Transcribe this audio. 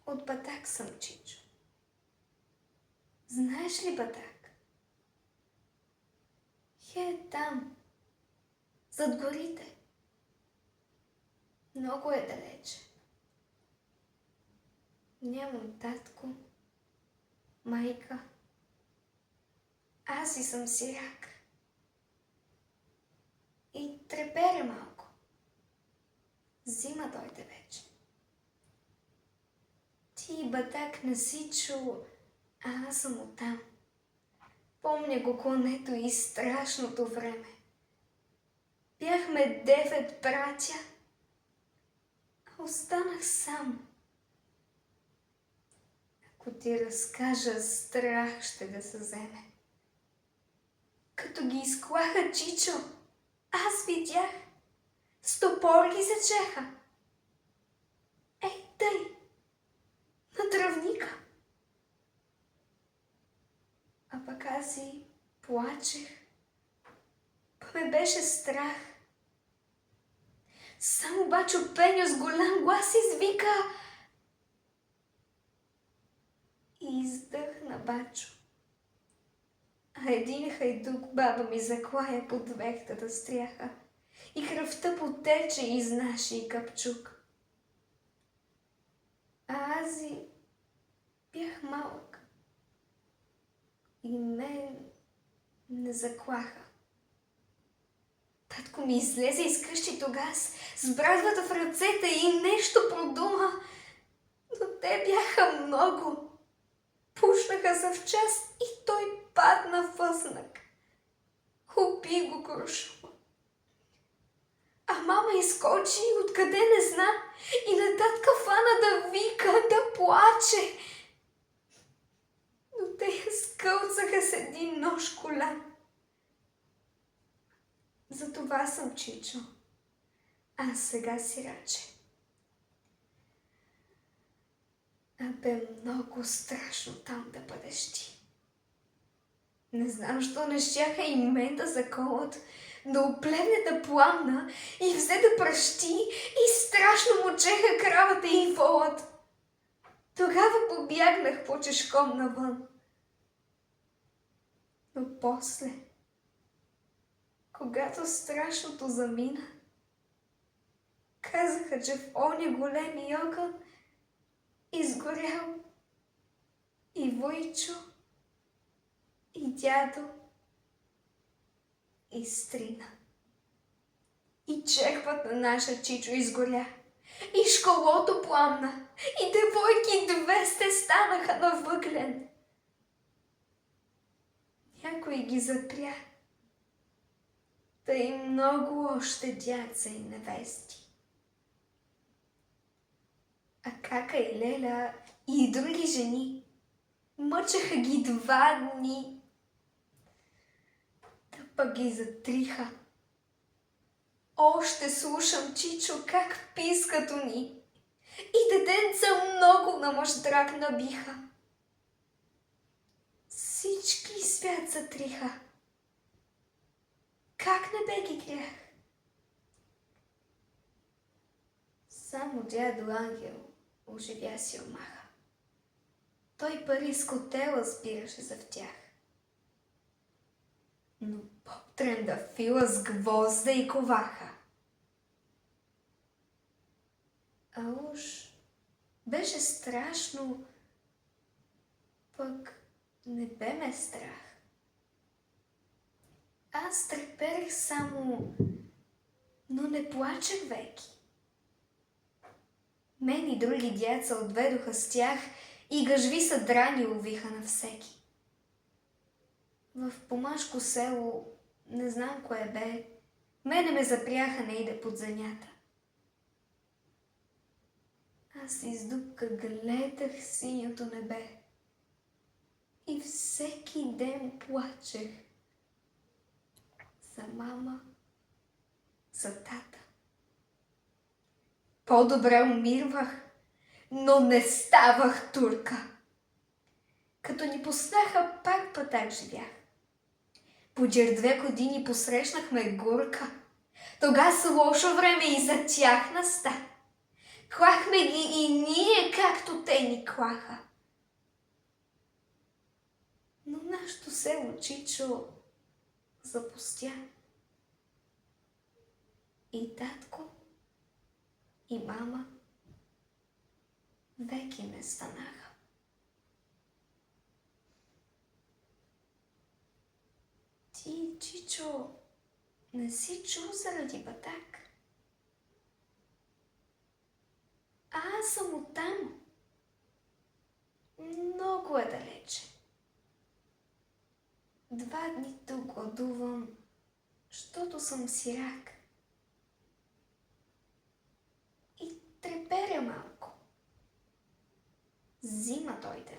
От Батак съм, Чичо. Знаеш ли Батак? Там, зад горите. Много е далече. Нямам татко, майка. Аз и съм сирак. И треперя малко. Зима дойде вече. Ти, Батак, не си чул, а аз съм оттам. Помня го клането и страшното време. Бяхме 9 братя, а останах сам. Ако ти разкажа, страх ще да се вземе. Като ги изклаха, Чичо, аз видях. С топор ги зачеха. Тъй, на травника. А пък аз и плачех. Ме беше страх. Само обаче Пеньо с голям глас извика и издъхна Бачо. А един хайдук баба ми заклая под вехтата стряха и кръвта потече из нашия капчук. А аз и бях малък и мен не заклаха. Татко ми излезе из къщи тогас с брадвата в ръцете и нещо продума, но те бяха много. Пушнаха за в час и той падна възнак. Уби го Крушо. А мама изскочи откъде не зна и на татка фана да вика, да плаче. Но те я скълцаха с един нож колян. Затова съм, Чичо. Аз сега сираче. Бе много страшно там да бъдеш ти. Не знам, що не щяха и мен да заколат, да оплевне да пламна и взе да пръщи и страшно мучеха кравата и волът. Тогава побягнах по-чешком навън. Но после, когато страшното замина, казаха, че в оня големи огън изгорял и Войчо, и дядо, и стрина. И черкват на наша Чичо изгоря, и школото пламна, и девойки 200 станаха на въглен. Някой ги запря, тъй много още дядца и невести. А Кака и Леля и други жени мъчаха ги 2 дни. Да пък ги затриха. Още слушам, Чичо, как пискат уни. И детенца много на мъж драк набиха. Всички свят затриха. Как не бе ги грях? Само дядо Ангел оживя силмаха. Той пари с котела сбираше за в тях. Но поп Трендафила с гвозда и коваха. А уж беше страшно, пък не бе ме страх. Аз треперех само, но не плачех веки. Мен и други дяца отведоха с тях и гъжви съдрани ловиха на всеки. В помашко село, не знам кое бе, мене ме запряха нейде под земята. Аз из дупка гледах синьото небе и всеки ден плачех за мама, за тата. По-добре умирвах, но не ставах турка. Като ни пуснаха, пак Батак живях. Подир 2 години посрещнахме Гурка. Тога с лошо време и за тях наста. Клахме ги и ние, както те ни клаха. Но нашето село Чичо запустя. И татко, и мама веки не станаха. Ти, Чичо, не си чул заради Батак? Аз съм оттам. Много е далече. 2 дни тук гладувам, щото съм сирак. И треперя малко. Зима дойде